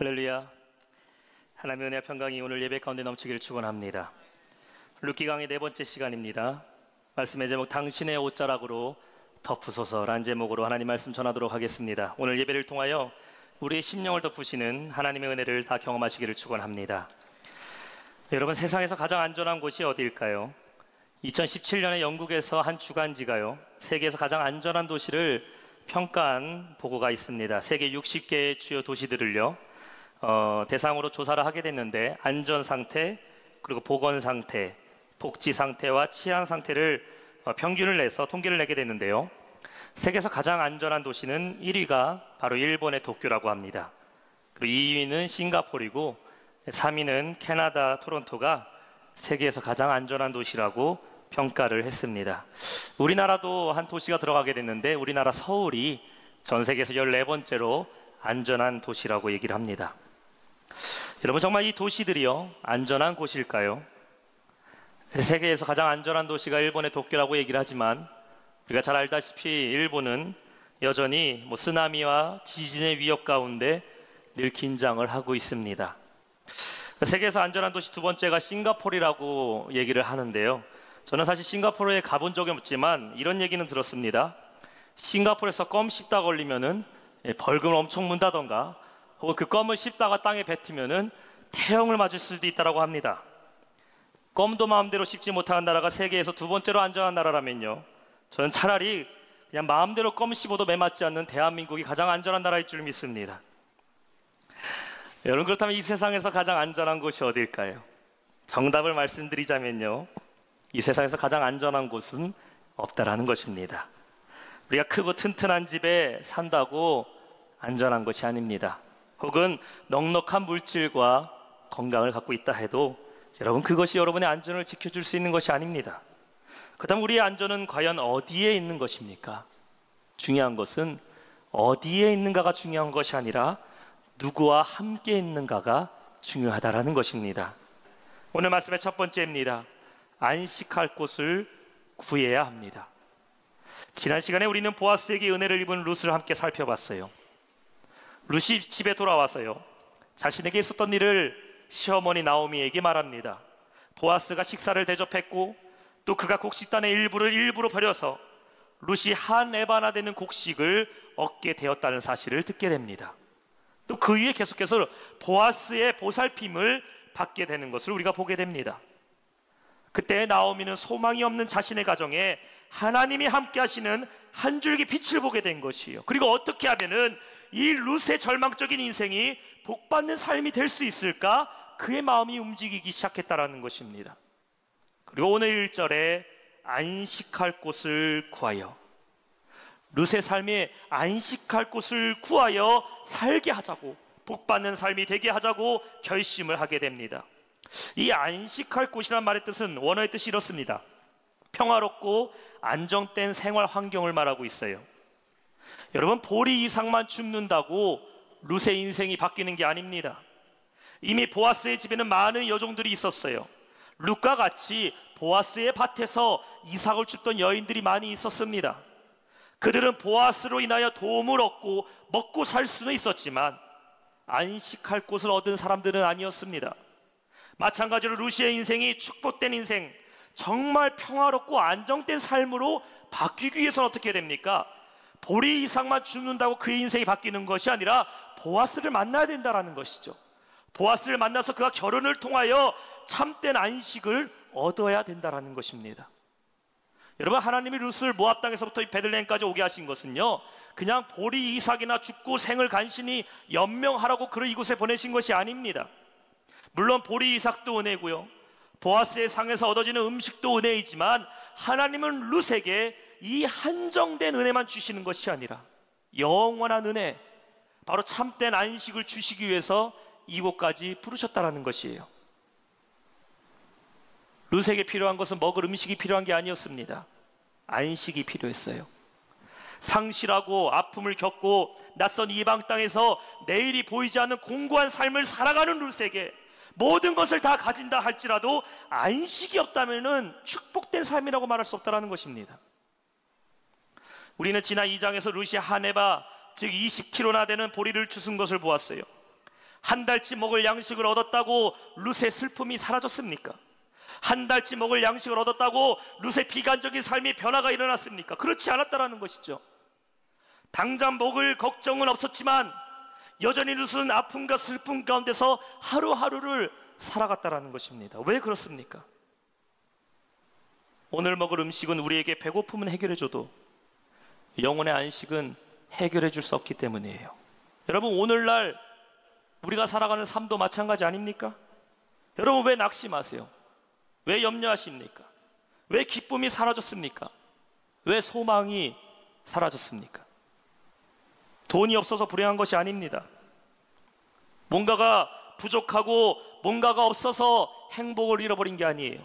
할렐루야. 하나님의 은혜와 평강이 오늘 예배 가운데 넘치기를 축원합니다. 룻기 강의 네 번째 시간입니다. 말씀의 제목 당신의 옷자락으로 덮으소서라는 제목으로 하나님 말씀 전하도록 하겠습니다. 오늘 예배를 통하여 우리의 심령을 덮으시는 하나님의 은혜를 다 경험하시기를 축원합니다. 여러분, 세상에서 가장 안전한 곳이 어디일까요? 2017년에 영국에서 한 주간지가요, 세계에서 가장 안전한 도시를 평가한 보고가 있습니다. 세계 60개의 주요 도시들을요 대상으로 조사를 하게 됐는데, 안전 상태, 그리고 보건 상태, 복지 상태와 치안 상태를 평균을 내서 통계를 내게 됐는데요, 세계에서 가장 안전한 도시는 1위가 바로 일본의 도쿄라고 합니다. 그리고 2위는 싱가포르이고 3위는 캐나다 토론토가 세계에서 가장 안전한 도시라고 평가를 했습니다. 우리나라도 한 도시가 들어가게 됐는데, 우리나라 서울이 전 세계에서 14번째로 안전한 도시라고 얘기를 합니다. 여러분, 정말 이 도시들이요 안전한 곳일까요? 세계에서 가장 안전한 도시가 일본의 도쿄라고 얘기를 하지만, 우리가 잘 알다시피 일본은 여전히 쓰나미와 지진의 위협 가운데 늘 긴장을 하고 있습니다. 세계에서 안전한 도시 두 번째가 싱가포르라고 얘기를 하는데요, 저는 사실 싱가포르에 가본 적이 없지만 이런 얘기는 들었습니다. 싱가포르에서 껌 씹다 걸리면은 벌금을 엄청 문다던가, 혹은 그 껌을 씹다가 땅에 뱉으면은 태형을 맞을 수도 있다고 합니다. 껌도 마음대로 씹지 못하는 나라가 세계에서 두 번째로 안전한 나라라면요, 저는 차라리 그냥 마음대로 껌 씹어도 매맞지 않는 대한민국이 가장 안전한 나라일 줄 믿습니다. 여러분, 그렇다면 이 세상에서 가장 안전한 곳이 어딜까요? 정답을 말씀드리자면요, 이 세상에서 가장 안전한 곳은 없다라는 것입니다. 우리가 크고 튼튼한 집에 산다고 안전한 것이 아닙니다. 혹은 넉넉한 물질과 건강을 갖고 있다 해도 여러분, 그것이 여러분의 안전을 지켜줄 수 있는 것이 아닙니다. 그렇다면 우리의 안전은 과연 어디에 있는 것입니까? 중요한 것은 어디에 있는가가 중요한 것이 아니라 누구와 함께 있는가가 중요하다라는 것입니다. 오늘 말씀의 첫 번째입니다. 안식할 곳을 구해야 합니다. 지난 시간에 우리는 보아스에게 은혜를 입은 룻을 함께 살펴봤어요. 룻이 집에 돌아와서요, 자신에게 있었던 일을 시어머니 나오미에게 말합니다. 보아스가 식사를 대접했고, 또 그가 곡식단의 일부를 일부러 버려서 룻이 한 에바나 되는 곡식을 얻게 되었다는 사실을 듣게 됩니다. 또 그 위에 계속해서 보아스의 보살핌을 받게 되는 것을 우리가 보게 됩니다. 그때 나오미는 소망이 없는 자신의 가정에 하나님이 함께 하시는 한 줄기 빛을 보게 된 것이에요. 그리고 어떻게 하면은 이 룻의 절망적인 인생이 복받는 삶이 될 수 있을까? 그의 마음이 움직이기 시작했다라는 것입니다. 그리고 오늘 1절에 안식할 곳을 구하여, 룻의 삶에 안식할 곳을 구하여 살게 하자고, 복받는 삶이 되게 하자고 결심을 하게 됩니다. 이 안식할 곳이란 말의 뜻은, 원어의 뜻이 이렇습니다. 평화롭고 안정된 생활 환경을 말하고 있어요. 여러분, 보리 이삭만 줍는다고 룻의 인생이 바뀌는 게 아닙니다. 이미 보아스의 집에는 많은 여종들이 있었어요. 룻과 같이 보아스의 밭에서 이삭을 줍던 여인들이 많이 있었습니다. 그들은 보아스로 인하여 도움을 얻고 먹고 살 수는 있었지만 안식할 곳을 얻은 사람들은 아니었습니다. 마찬가지로 룻의 인생이 축복된 인생, 정말 평화롭고 안정된 삶으로 바뀌기 위해서는 어떻게 됩니까? 보리 이삭만 줍는다고 그의 인생이 바뀌는 것이 아니라 보아스를 만나야 된다는 것이죠. 보아스를 만나서 그가 결혼을 통하여 참된 안식을 얻어야 된다는 것입니다. 여러분, 하나님이 룻을 모압 땅에서부터 베들레헴까지 오게 하신 것은요, 그냥 보리 이삭이나 죽고 생을 간신히 연명하라고 그를 이곳에 보내신 것이 아닙니다. 물론 보리 이삭도 은혜고요, 보아스의 상에서 얻어지는 음식도 은혜이지만, 하나님은 룻에게 이 한정된 은혜만 주시는 것이 아니라 영원한 은혜, 바로 참된 안식을 주시기 위해서 이곳까지 부르셨다는 것이에요. 룻에게 필요한 것은 먹을 음식이 필요한 게 아니었습니다. 안식이 필요했어요. 상실하고 아픔을 겪고 낯선 이방 땅에서 내일이 보이지 않는 공고한 삶을 살아가는 룻에게 모든 것을 다 가진다 할지라도 안식이 없다면 축복된 삶이라고 말할 수 없다는 것입니다. 우리는 지난 2장에서 룻이 한 에바, 즉 20kg나 되는 보리를 주순 것을 보았어요. 한 달치 먹을 양식을 얻었다고 룻의 슬픔이 사라졌습니까? 한 달치 먹을 양식을 얻었다고 룻의 비관적인 삶의 변화가 일어났습니까? 그렇지 않았다라는 것이죠. 당장 먹을 걱정은 없었지만 여전히 룻은 아픔과 슬픔 가운데서 하루하루를 살아갔다라는 것입니다. 왜 그렇습니까? 오늘 먹을 음식은 우리에게 배고픔은 해결해줘도 영혼의 안식은 해결해 줄 수 없기 때문이에요. 여러분, 오늘날 우리가 살아가는 삶도 마찬가지 아닙니까? 여러분, 왜 낙심하세요? 왜 염려하십니까? 왜 기쁨이 사라졌습니까? 왜 소망이 사라졌습니까? 돈이 없어서 불행한 것이 아닙니다. 뭔가가 부족하고 뭔가가 없어서 행복을 잃어버린 게 아니에요.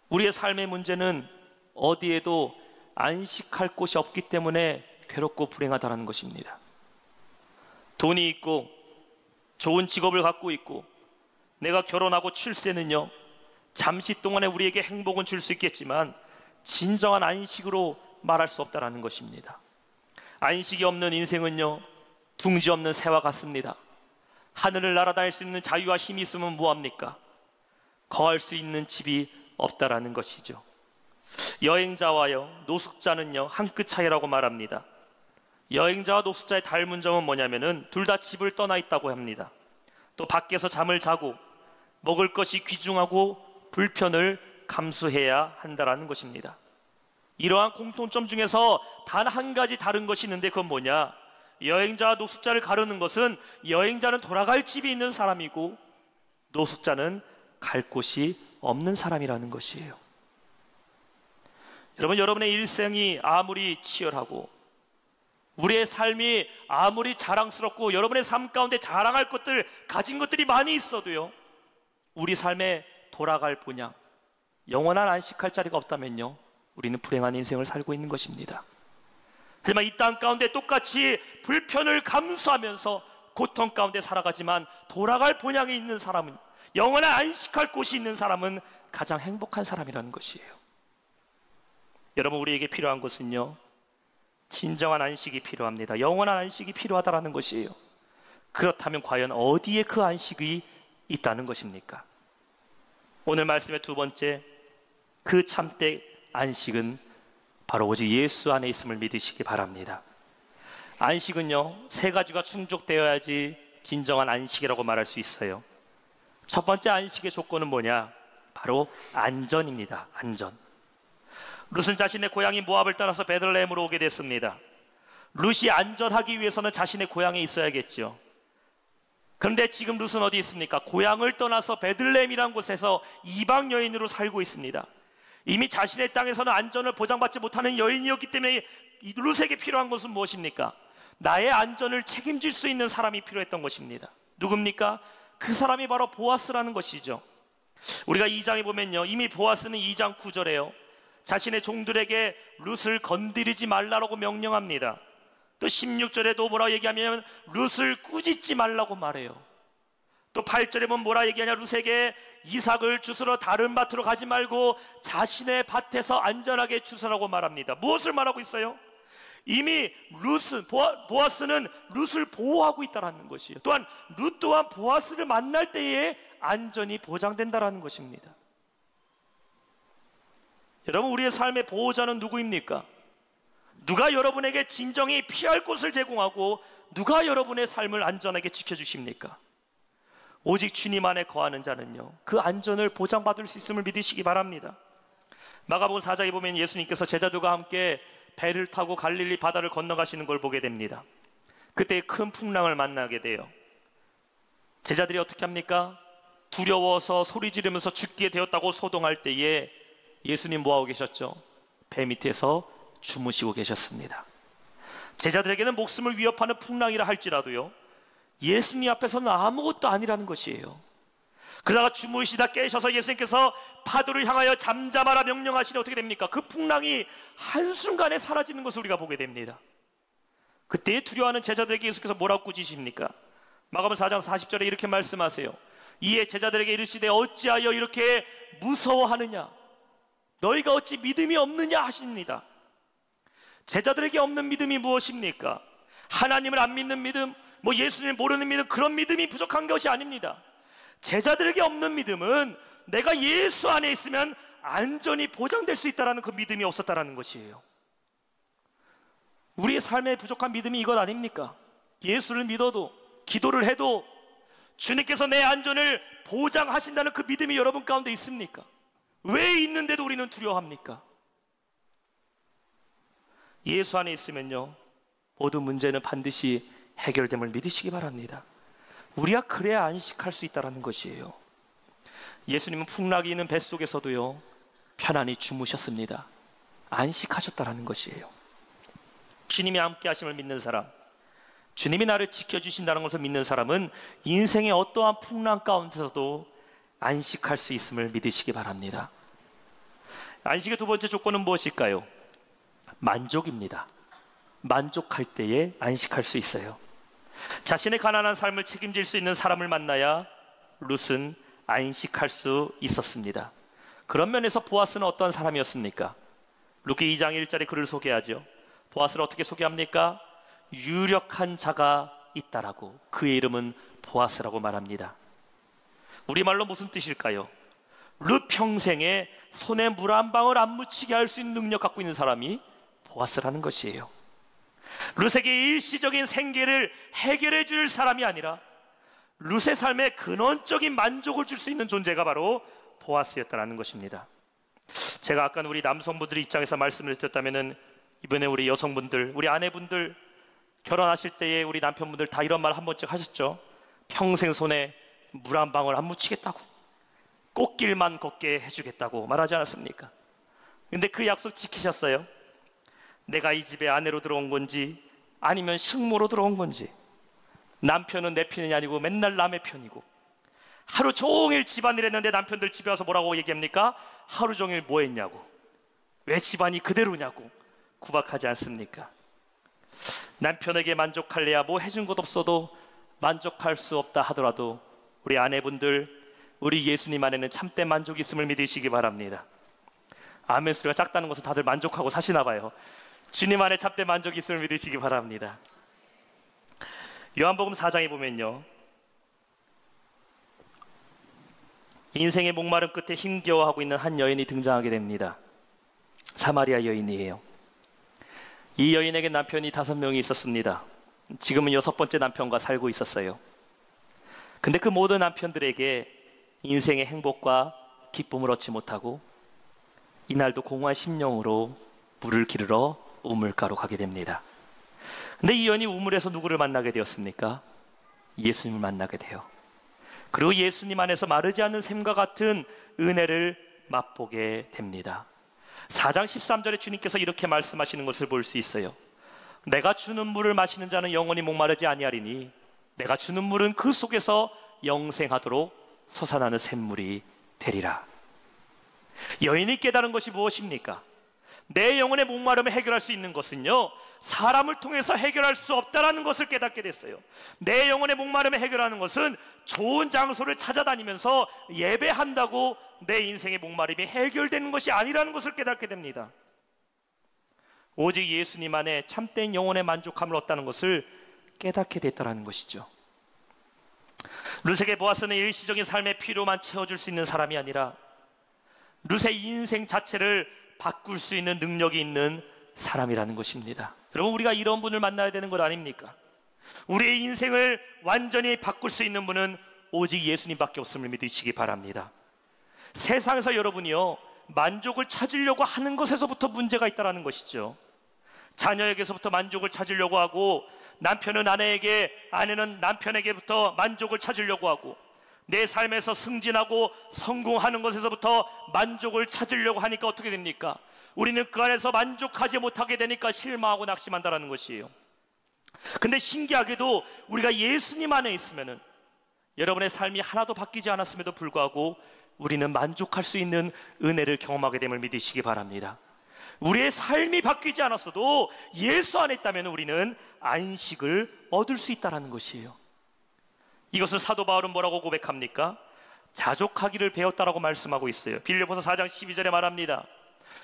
우리의 삶의 문제는 어디에도 안식할 곳이 없기 때문에 괴롭고 불행하다는 것입니다. 돈이 있고 좋은 직업을 갖고 있고 내가 결혼하고 출세는요, 잠시 동안에 우리에게 행복은 줄 수 있겠지만 진정한 안식으로 말할 수 없다는 것입니다. 안식이 없는 인생은요, 둥지 없는 새와 같습니다. 하늘을 날아다닐 수 있는 자유와 힘이 있으면 뭐합니까? 거할 수 있는 집이 없다라는 것이죠. 여행자와요, 노숙자는요, 한 끗 차이라고 말합니다. 여행자와 노숙자의 닮은 점은 뭐냐면은 둘 다 집을 떠나 있다고 합니다. 또 밖에서 잠을 자고 먹을 것이 귀중하고 불편을 감수해야 한다라는 것입니다. 이러한 공통점 중에서 단 한 가지 다른 것이 있는데 그건 뭐냐? 여행자와 노숙자를 가르는 것은 여행자는 돌아갈 집이 있는 사람이고 노숙자는 갈 곳이 없는 사람이라는 것이에요. 여러분, 여러분의 일생이 아무리 치열하고 우리의 삶이 아무리 자랑스럽고 여러분의 삶 가운데 자랑할 것들, 가진 것들이 많이 있어도요, 우리 삶에 돌아갈 본향, 영원한 안식할 자리가 없다면요, 우리는 불행한 인생을 살고 있는 것입니다. 하지만 이 땅 가운데 똑같이 불편을 감수하면서 고통 가운데 살아가지만 돌아갈 본향이 있는 사람은, 영원한 안식할 곳이 있는 사람은 가장 행복한 사람이라는 것이에요. 여러분, 우리에게 필요한 것은요, 진정한 안식이 필요합니다. 영원한 안식이 필요하다는 것이에요. 그렇다면 과연 어디에 그 안식이 있다는 것입니까? 오늘 말씀의 두 번째, 그 참된 안식은 바로 오직 예수 안에 있음을 믿으시기 바랍니다. 안식은요, 세 가지가 충족되어야지 진정한 안식이라고 말할 수 있어요. 첫 번째 안식의 조건은 뭐냐? 바로 안전입니다. 안전. 룻은 자신의 고향인 모압을 떠나서 베들레헴으로 오게 됐습니다. 룻이 안전하기 위해서는 자신의 고향에 있어야겠죠. 그런데 지금 룻은 어디 있습니까? 고향을 떠나서 베들레헴이라는 곳에서 이방 여인으로 살고 있습니다. 이미 자신의 땅에서는 안전을 보장받지 못하는 여인이었기 때문에 룻에게 필요한 것은 무엇입니까? 나의 안전을 책임질 수 있는 사람이 필요했던 것입니다. 누굽니까? 그 사람이 바로 보아스라는 것이죠. 우리가 2장에 보면요, 이미 보아스는 2장 9절에요, 자신의 종들에게 룻을 건드리지 말라고 명령합니다. 또 16절에도 뭐라고 얘기하면 룻을 꾸짖지 말라고 말해요. 또 8절에 보면 뭐라 얘기하냐? 룻에게 이삭을 주스러 다른 밭으로 가지 말고 자신의 밭에서 안전하게 주스라고 말합니다. 무엇을 말하고 있어요? 이미 보아스는 룻을 보호하고 있다는 것이에요. 또한 룻 또한 보아스를 만날 때에 안전이 보장된다는 것입니다. 여러분, 우리의 삶의 보호자는 누구입니까? 누가 여러분에게 진정히 피할 곳을 제공하고 누가 여러분의 삶을 안전하게 지켜주십니까? 오직 주님 안에 거하는 자는요, 그 안전을 보장받을 수 있음을 믿으시기 바랍니다. 마가복음 4장에 보면 예수님께서 제자들과 함께 배를 타고 갈릴리 바다를 건너가시는 걸 보게 됩니다. 그때 큰 풍랑을 만나게 돼요. 제자들이 어떻게 합니까? 두려워서 소리 지르면서 죽게 되었다고 소동할 때에 예수님 뭐하고 계셨죠? 배 밑에서 주무시고 계셨습니다. 제자들에게는 목숨을 위협하는 풍랑이라 할지라도요, 예수님 앞에서는 아무것도 아니라는 것이에요. 그러다가 주무시다 깨셔서 예수님께서 파도를 향하여 잠잠하라 명령하시니 어떻게 됩니까? 그 풍랑이 한순간에 사라지는 것을 우리가 보게 됩니다. 그때 두려워하는 제자들에게 예수께서 뭐라고 꾸짖으십니까? 마가복음 4장 40절에 이렇게 말씀하세요. 이에 제자들에게 이르시되 어찌하여 이렇게 무서워하느냐? 너희가 어찌 믿음이 없느냐 하십니다. 제자들에게 없는 믿음이 무엇입니까? 하나님을 안 믿는 믿음, 뭐 예수님 모르는 믿음, 그런 믿음이 부족한 것이 아닙니다. 제자들에게 없는 믿음은 내가 예수 안에 있으면 안전이 보장될 수 있다는 그 믿음이 없었다는 것이에요. 우리의 삶에 부족한 믿음이 이것 아닙니까? 예수를 믿어도, 기도를 해도 주님께서 내 안전을 보장하신다는 그 믿음이 여러분 가운데 있습니까? 왜 있는데도 우리는 두려워합니까? 예수 안에 있으면요, 모든 문제는 반드시 해결됨을 믿으시기 바랍니다. 우리가 그래야 안식할 수 있다는 것이에요. 예수님은 풍랑이 있는 뱃속에서도요, 편안히 주무셨습니다. 안식하셨다는 것이에요. 주님이 함께 하심을 믿는 사람, 주님이 나를 지켜주신다는 것을 믿는 사람은 인생의 어떠한 풍랑 가운데서도 안식할 수 있음을 믿으시기 바랍니다. 안식의 두 번째 조건은 무엇일까요? 만족입니다. 만족할 때에 안식할 수 있어요. 자신의 가난한 삶을 책임질 수 있는 사람을 만나야 룻은 안식할 수 있었습니다. 그런 면에서 보아스는 어떤 사람이었습니까? 룻기 2장 1절에 그를 소개하죠. 보아스를 어떻게 소개합니까? 유력한 자가 있다라고, 그의 이름은 보아스라고 말합니다. 우리말로 무슨 뜻일까요? 룻 평생에 손에 물 한 방울 안 묻히게 할 수 있는 능력 갖고 있는 사람이 보아스라는 것이에요. 룻에게 일시적인 생계를 해결해 줄 사람이 아니라 룻의 삶에 근원적인 만족을 줄 수 있는 존재가 바로 보아스였다는 것입니다. 제가 아까 우리 남성분들의 입장에서 말씀을 드렸다면, 이번에 우리 여성분들, 우리 아내분들 결혼하실 때에 우리 남편분들 다 이런 말 한 번쯤 하셨죠? 평생 손에 물 한 방울 안 묻히겠다고, 꽃길만 걷게 해주겠다고 말하지 않았습니까? 근데 그 약속 지키셨어요? 내가 이 집에 아내로 들어온 건지 아니면 식모로 들어온 건지, 남편은 내 편이 아니고 맨날 남의 편이고, 하루 종일 집안일 했는데 남편들 집에 와서 뭐라고 얘기합니까? 하루 종일 뭐 했냐고, 왜 집안이 그대로냐고 구박하지 않습니까? 남편에게 만족할래야 뭐 해준 것 없어도 만족할 수 없다 하더라도 우리 아내분들, 우리 예수님 안에는 참된 만족이 있음을 믿으시기 바랍니다. 아멘 소리가 작다는 것은 다들 만족하고 사시나 봐요. 주님 안에 참된 만족이 있음을 믿으시기 바랍니다. 요한복음 4장에 보면요, 인생의 목마른 끝에 힘겨워하고 있는 한 여인이 등장하게 됩니다. 사마리아 여인이에요. 이 여인에게 남편이 5명이 있었습니다. 지금은 6번째 남편과 살고 있었어요. 근데 그 모든 남편들에게 인생의 행복과 기쁨을 얻지 못하고 이날도 공허한 심령으로 물을 기르러 우물가로 가게 됩니다. 근데 이 여인이 우물에서 누구를 만나게 되었습니까? 예수님을 만나게 돼요. 그리고 예수님 안에서 마르지 않는 샘과 같은 은혜를 맛보게 됩니다. 4장 13절에 주님께서 이렇게 말씀하시는 것을 볼 수 있어요. 내가 주는 물을 마시는 자는 영원히 목마르지 아니하리니 내가 주는 물은 그 속에서 영생하도록 솟아나는 샘물이 되리라. 여인이 깨달은 것이 무엇입니까? 내 영혼의 목마름을 해결할 수 있는 것은요, 사람을 통해서 해결할 수 없다는 것을 깨닫게 됐어요. 내 영혼의 목마름을 해결하는 것은 좋은 장소를 찾아다니면서 예배한다고 내 인생의 목마름이 해결되는 것이 아니라는 것을 깨닫게 됩니다. 오직 예수님 안에 참된 영혼의 만족함을 얻다는 것을 깨닫게 됐다는 것이죠. 룻에게 보아스는 일시적인 삶의 필요만 채워줄 수 있는 사람이 아니라 룻의 인생 자체를 바꿀 수 있는 능력이 있는 사람이라는 것입니다. 여러분, 우리가 이런 분을 만나야 되는 것 아닙니까? 우리의 인생을 완전히 바꿀 수 있는 분은 오직 예수님밖에 없음을 믿으시기 바랍니다. 세상에서 여러분이요, 만족을 찾으려고 하는 것에서부터 문제가 있다는 것이죠. 자녀에게서부터 만족을 찾으려고 하고, 남편은 아내에게, 아내는 남편에게부터 만족을 찾으려고 하고, 내 삶에서 승진하고 성공하는 것에서부터 만족을 찾으려고 하니까 어떻게 됩니까? 우리는 그 안에서 만족하지 못하게 되니까 실망하고 낙심한다는 것이에요. 근데 신기하게도 우리가 예수님 안에 있으면은, 여러분의 삶이 하나도 바뀌지 않았음에도 불구하고 우리는 만족할 수 있는 은혜를 경험하게 됨을 믿으시기 바랍니다. 우리의 삶이 바뀌지 않았어도 예수 안에 있다면 우리는 안식을 얻을 수 있다는 것이에요. 이것을 사도 바울은 뭐라고 고백합니까? 자족하기를 배웠다라고 말씀하고 있어요. 빌립보서 4장 12절에 말합니다.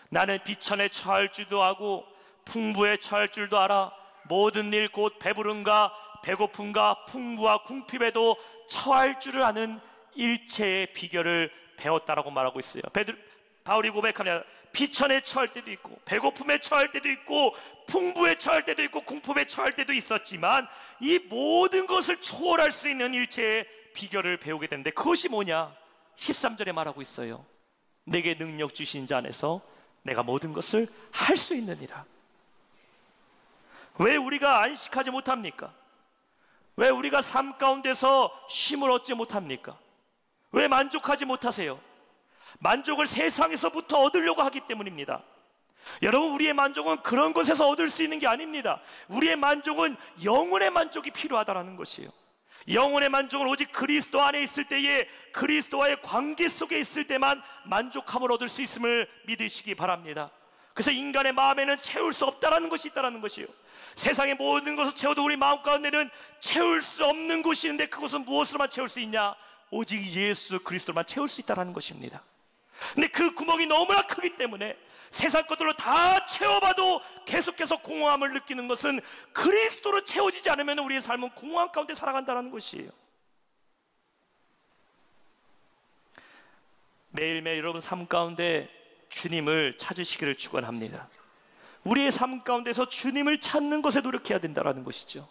나는 비천에 처할 줄도 하고 풍부에 처할 줄도 알아. 모든 일 곧 배부름과 배고픔과 풍부와 궁핍에도 처할 줄을 아는 일체의 비결을 배웠다라고 말하고 있어요. 바울이 고백하냐, 비천에 처할 때도 있고 배고픔에 처할 때도 있고 풍부에 처할 때도 있고 궁핍에 처할 때도 있었지만 이 모든 것을 초월할 수 있는 일체의 비결을 배우게 되는데, 그것이 뭐냐? 13절에 말하고 있어요. 내게 능력 주신 자 안에서 내가 모든 것을 할 수 있느니라. 왜 우리가 안식하지 못합니까? 왜 우리가 삶 가운데서 쉼을 얻지 못합니까? 왜 만족하지 못하세요? 만족을 세상에서부터 얻으려고 하기 때문입니다. 여러분, 우리의 만족은 그런 것에서 얻을 수 있는 게 아닙니다. 우리의 만족은 영혼의 만족이 필요하다는 것이에요. 영혼의 만족은 오직 그리스도 안에 있을 때에, 그리스도와의 관계 속에 있을 때만 만족함을 얻을 수 있음을 믿으시기 바랍니다. 그래서 인간의 마음에는 채울 수 없다는 것이 있다는 것이에요. 세상의 모든 것을 채워도 우리 마음 가운데는 채울 수 없는 곳이 있는데, 그것은 무엇으로만 채울 수 있냐? 오직 예수 그리스도로만 채울 수 있다는 것입니다. 근데 그 구멍이 너무나 크기 때문에 세상 것들로 다 채워봐도 계속해서 공허함을 느끼는 것은, 그리스도로 채워지지 않으면 우리의 삶은 공허함 가운데 살아간다는 것이에요. 매일매일 여러분 삶 가운데 주님을 찾으시기를 축원합니다. 우리의 삶 가운데서 주님을 찾는 것에 노력해야 된다는 것이죠.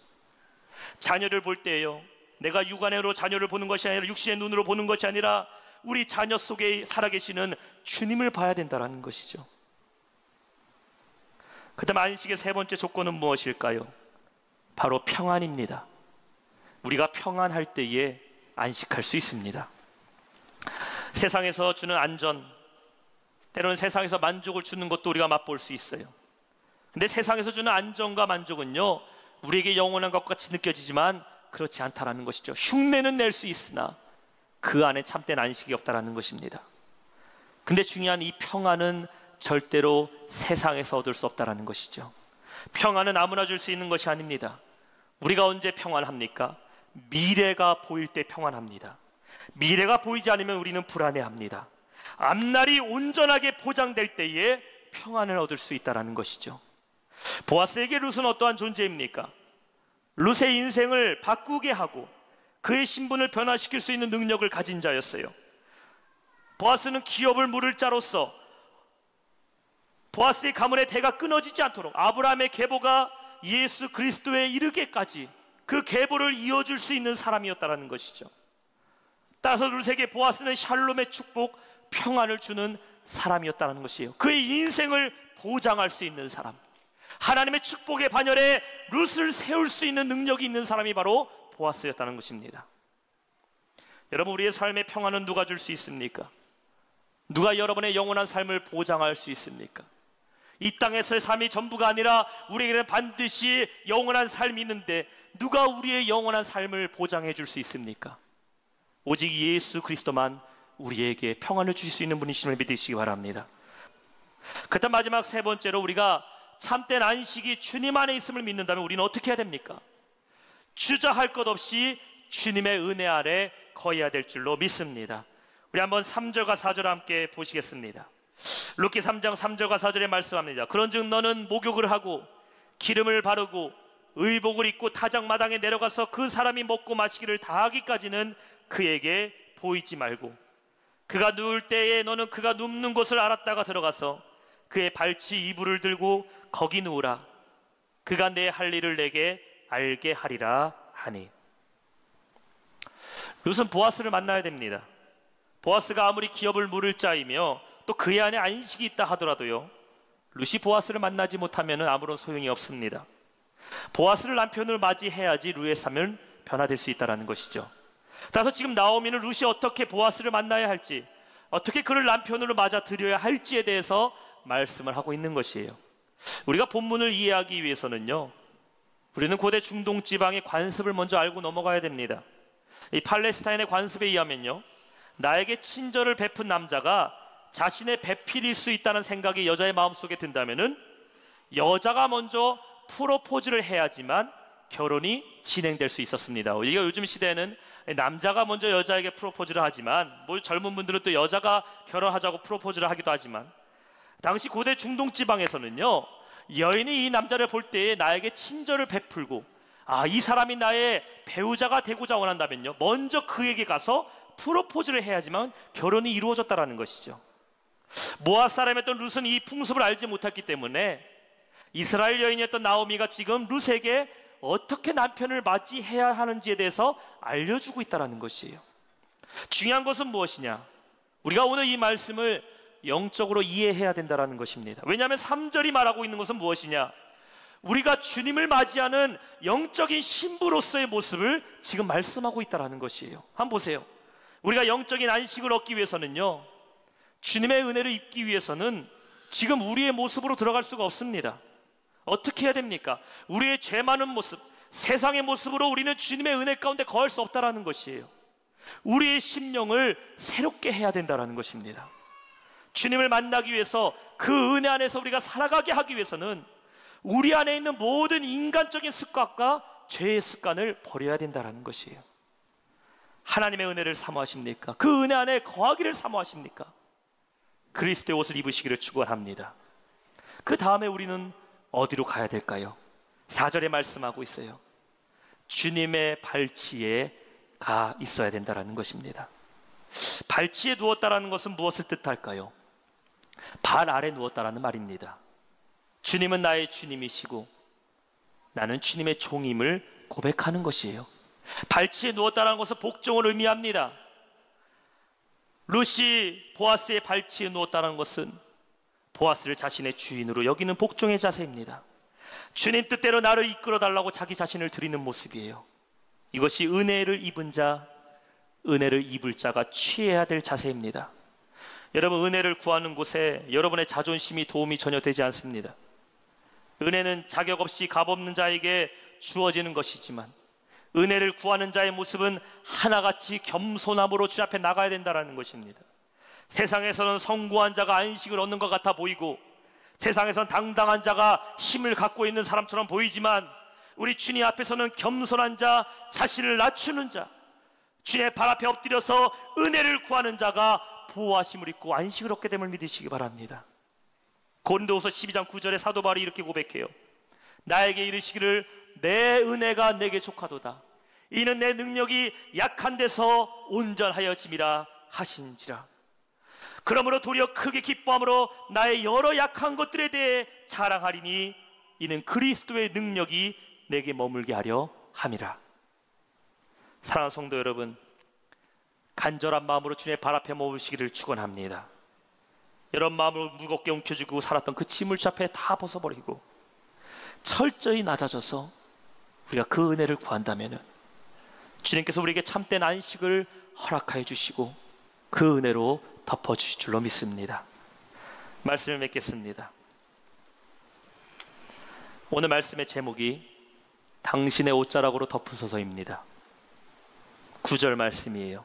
자녀를 볼 때요, 내가 육안으로 자녀를 보는 것이 아니라 육신의 눈으로 보는 것이 아니라 우리 자녀 속에 살아계시는 주님을 봐야 된다는 것이죠. 그 다음 안식의 세 번째 조건은 무엇일까요? 바로 평안입니다. 우리가 평안할 때에 안식할 수 있습니다. 세상에서 주는 안전, 때로는 세상에서 만족을 주는 것도 우리가 맛볼 수 있어요. 근데 세상에서 주는 안정과 만족은요, 우리에게 영원한 것 같이 느껴지지만 그렇지 않다라는 것이죠. 흉내는 낼 수 있으나 그 안에 참된 안식이 없다라는 것입니다. 근데 중요한 이 평안은 절대로 세상에서 얻을 수 없다라는 것이죠. 평안은 아무나 줄 수 있는 것이 아닙니다. 우리가 언제 평안합니까? 미래가 보일 때 평안합니다. 미래가 보이지 않으면 우리는 불안해합니다. 앞날이 온전하게 보장될 때에 평안을 얻을 수 있다라는 것이죠. 보아스에게 룻은 어떠한 존재입니까? 룻의 인생을 바꾸게 하고 그의 신분을 변화시킬 수 있는 능력을 가진 자였어요. 보아스는 기업을 물을 자로서 보아스의 가문의 대가 끊어지지 않도록 아브라함의 계보가 예수 그리스도에 이르게까지 그 계보를 이어줄 수 있는 사람이었다는 것이죠. 따라서 룻에게 보아스는 샬롬의 축복, 평안을 주는 사람이었다는 것이에요. 그의 인생을 보장할 수 있는 사람, 하나님의 축복의 반열에 룻을 세울 수 있는 능력이 있는 사람이 바로 보아스였다는 것입니다. 여러분, 우리의 삶의 평안은 누가 줄 수 있습니까? 누가 여러분의 영원한 삶을 보장할 수 있습니까? 이 땅에서의 삶이 전부가 아니라 우리에게는 반드시 영원한 삶이 있는데 누가 우리의 영원한 삶을 보장해 줄 수 있습니까? 오직 예수 그리스도만 우리에게 평안을 주실 수 있는 분이심을 믿으시기 바랍니다. 그다음 마지막 세 번째로, 우리가 참된 안식이 주님 안에 있음을 믿는다면 우리는 어떻게 해야 됩니까? 주저할 것 없이 주님의 은혜 아래 거해야 될 줄로 믿습니다. 우리 한번 3절과 4절 함께 보시겠습니다. 룻기 3장 3절과 4절에 말씀합니다. 그런즉 너는 목욕을 하고 기름을 바르고 의복을 입고 타작마당에 내려가서 그 사람이 먹고 마시기를 다하기까지는 그에게 보이지 말고, 그가 누울 때에 너는 그가 눕는 곳을 알았다가 들어가서 그의 발치 이불을 들고 거기 누우라. 그가 내 할 일을 내게 알게 하리라 하니. 룻은 보아스를 만나야 됩니다. 보아스가 아무리 기업을 물을 자이며 또 그의 안에 안식이 있다 하더라도요, 룻이 보아스를 만나지 못하면 아무런 소용이 없습니다. 보아스를 남편을 맞이해야지 룻의 삶은 변화될 수 있다는 것이죠. 따라서 지금 나오미는 룻이 어떻게 보아스를 만나야 할지, 어떻게 그를 남편으로 맞아들여야 할지에 대해서 말씀을 하고 있는 것이에요. 우리가 본문을 이해하기 위해서는요, 우리는 고대 중동 지방의 관습을 먼저 알고 넘어가야 됩니다. 이 팔레스타인의 관습에 의하면요, 나에게 친절을 베푼 남자가 자신의 배필일 수 있다는 생각이 여자의 마음속에 든다면은 여자가 먼저 프로포즈를 해야지만 결혼이 진행될 수 있었습니다. 이게 요즘 시대에는 남자가 먼저 여자에게 프로포즈를 하지만, 뭐 젊은 분들은 또 여자가 결혼하자고 프로포즈를 하기도 하지만, 당시 고대 중동 지방에서는요, 여인이 이 남자를 볼 때에 나에게 친절을 베풀고 이 사람이 나의 배우자가 되고자 원한다면요, 먼저 그에게 가서 프로포즈를 해야지만 결혼이 이루어졌다라는 것이죠. 모압 사람이었던 룻은 이 풍습을 알지 못했기 때문에 이스라엘 여인이었던 나오미가 지금 룻에게 어떻게 남편을 맞이해야 하는지에 대해서 알려주고 있다는 것이에요. 중요한 것은 무엇이냐? 우리가 오늘 이 말씀을 영적으로 이해해야 된다는 것입니다. 왜냐하면 3절이 말하고 있는 것은 무엇이냐? 우리가 주님을 맞이하는 영적인 신부로서의 모습을 지금 말씀하고 있다는 것이에요. 한번 보세요. 우리가 영적인 안식을 얻기 위해서는요, 주님의 은혜를 입기 위해서는 지금 우리의 모습으로 들어갈 수가 없습니다. 어떻게 해야 됩니까? 우리의 죄 많은 모습, 세상의 모습으로 우리는 주님의 은혜 가운데 거할 수 없다는 것이에요. 우리의 심령을 새롭게 해야 된다는 것입니다. 주님을 만나기 위해서, 그 은혜 안에서 우리가 살아가게 하기 위해서는 우리 안에 있는 모든 인간적인 습관과 죄의 습관을 버려야 된다는 것이에요. 하나님의 은혜를 사모하십니까? 그 은혜 안에 거하기를 사모하십니까? 그리스도의 옷을 입으시기를 축원합니다. 그 다음에 우리는 어디로 가야 될까요? 4절에 말씀하고 있어요. 주님의 발치에 가 있어야 된다는 것입니다. 발치에 누웠다라는 것은 무엇을 뜻할까요? 발 아래 누웠다라는 말입니다. 주님은 나의 주님이시고 나는 주님의 종임을 고백하는 것이에요. 발치에 누웠다는 것은 복종을 의미합니다. 룻이 보아스의 발치에 누웠다는 것은 보아스를 자신의 주인으로 여기는 복종의 자세입니다. 주님 뜻대로 나를 이끌어 달라고 자기 자신을 드리는 모습이에요. 이것이 은혜를 입은 자, 은혜를 입을 자가 취해야 될 자세입니다. 여러분, 은혜를 구하는 곳에 여러분의 자존심이 도움이 전혀 되지 않습니다. 은혜는 자격 없이 값없는 자에게 주어지는 것이지만 은혜를 구하는 자의 모습은 하나같이 겸손함으로 주 앞에 나가야 된다는 것입니다. 세상에서는 성공한 자가 안식을 얻는 것 같아 보이고, 세상에서는 당당한 자가 힘을 갖고 있는 사람처럼 보이지만, 우리 주님 앞에서는 겸손한 자, 자신을 낮추는 자, 주님의 발 앞에 엎드려서 은혜를 구하는 자가 보호하심을 입고 안식을 얻게 됨을 믿으시기 바랍니다. 고린도후서 12장 9절에 사도 바울이 이렇게 고백해요. 나에게 이르시기를 내 은혜가 내게 족하도다. 이는 내 능력이 약한 데서 온전하여짐이라 하신지라. 그러므로 도리어 크게 기뻐함으로 나의 여러 약한 것들에 대해 자랑하리니 이는 그리스도의 능력이 내게 머물게 하려 함이라. 사랑하는 성도 여러분, 간절한 마음으로 주님의 발 앞에 머무시기를 축원합니다. 여러분 마음을 무겁게 움켜쥐고 살았던 그 짐을 주 앞에 다 벗어버리고 철저히 낮아져서 우리가 그 은혜를 구한다면 주님께서 우리에게 참된 안식을 허락하여 주시고 그 은혜로 덮어주실 줄로 믿습니다. 말씀을 맺겠습니다. 오늘 말씀의 제목이 당신의 옷자락으로 덮으소서입니다. 9절 말씀이에요.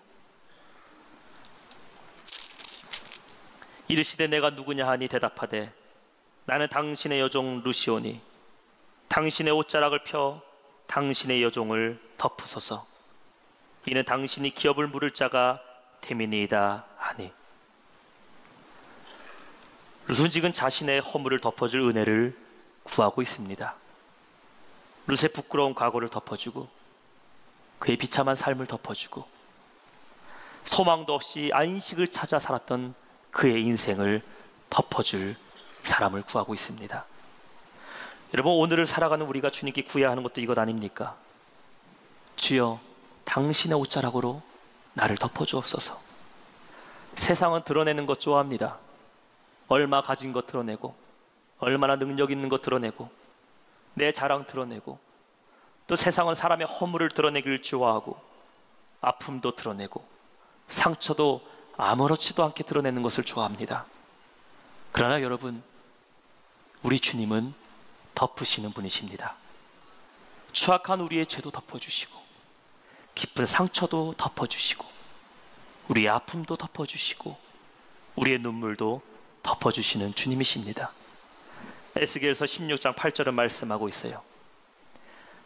이르시되 내가 누구냐 하니 대답하되 나는 당신의 여종 루시오니 당신의 옷자락을 펴 당신의 여종을 덮으소서. 이는 당신이 기업을 물을 자가 됨이니이다 하니. 룻은 지금 자신의 허물을 덮어줄 은혜를 구하고 있습니다. 룻의 부끄러운 과거를 덮어주고 그의 비참한 삶을 덮어주고 소망도 없이 안식을 찾아 살았던 그의 인생을 덮어줄 사람을 구하고 있습니다. 여러분, 오늘을 살아가는 우리가 주님께 구해야 하는 것도 이것 아닙니까? 주여, 당신의 옷자락으로 나를 덮어주옵소서. 세상은 드러내는 것 좋아합니다. 얼마 가진 것 드러내고, 얼마나 능력 있는 것 드러내고, 내 자랑 드러내고, 또 세상은 사람의 허물을 드러내기를 좋아하고, 아픔도 드러내고, 상처도 아무렇지도 않게 드러내는 것을 좋아합니다. 그러나 여러분, 우리 주님은 덮으시는 분이십니다. 추악한 우리의 죄도 덮어주시고, 깊은 상처도 덮어주시고, 우리의 아픔도 덮어주시고, 우리의 눈물도 덮어주시는 주님이십니다. 에스겔서 16장 8절은 말씀하고 있어요.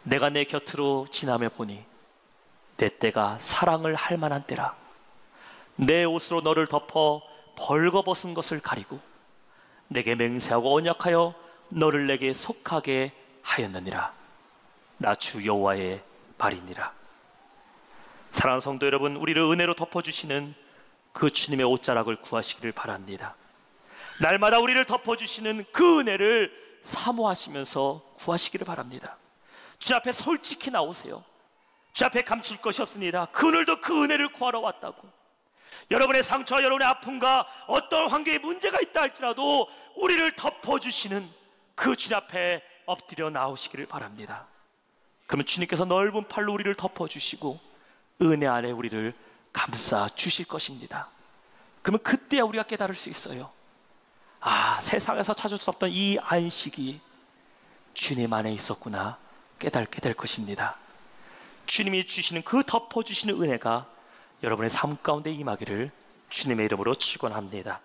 내가 내 곁으로 지나며 보니 내 때가 사랑을 할 만한 때라. 내 옷으로 너를 덮어 벌거벗은 것을 가리고 내게 맹세하고 언약하여 너를 내게 속하게 하였느니라. 나 주 여호와의 발이니라. 사랑하는 성도 여러분, 우리를 은혜로 덮어주시는 그 주님의 옷자락을 구하시기를 바랍니다. 날마다 우리를 덮어주시는 그 은혜를 사모하시면서 구하시기를 바랍니다. 주 앞에 솔직히 나오세요. 주 앞에 감출 것이 없습니다. 그늘도 그 은혜를 구하러 왔다고. 여러분의 상처와 여러분의 아픔과 어떤 환경에 문제가 있다 할지라도 우리를 덮어주시는 그 주님 앞에 엎드려 나오시기를 바랍니다. 그러면 주님께서 넓은 팔로 우리를 덮어주시고 은혜 안에 우리를 감싸 주실 것입니다. 그러면 그때야 우리가 깨달을 수 있어요. 아, 세상에서 찾을 수 없던 이 안식이 주님 안에 있었구나 깨닫게 될 것입니다. 주님이 주시는 그 덮어주시는 은혜가 여러분의 삶 가운데 임하기를 주님의 이름으로 축원합니다.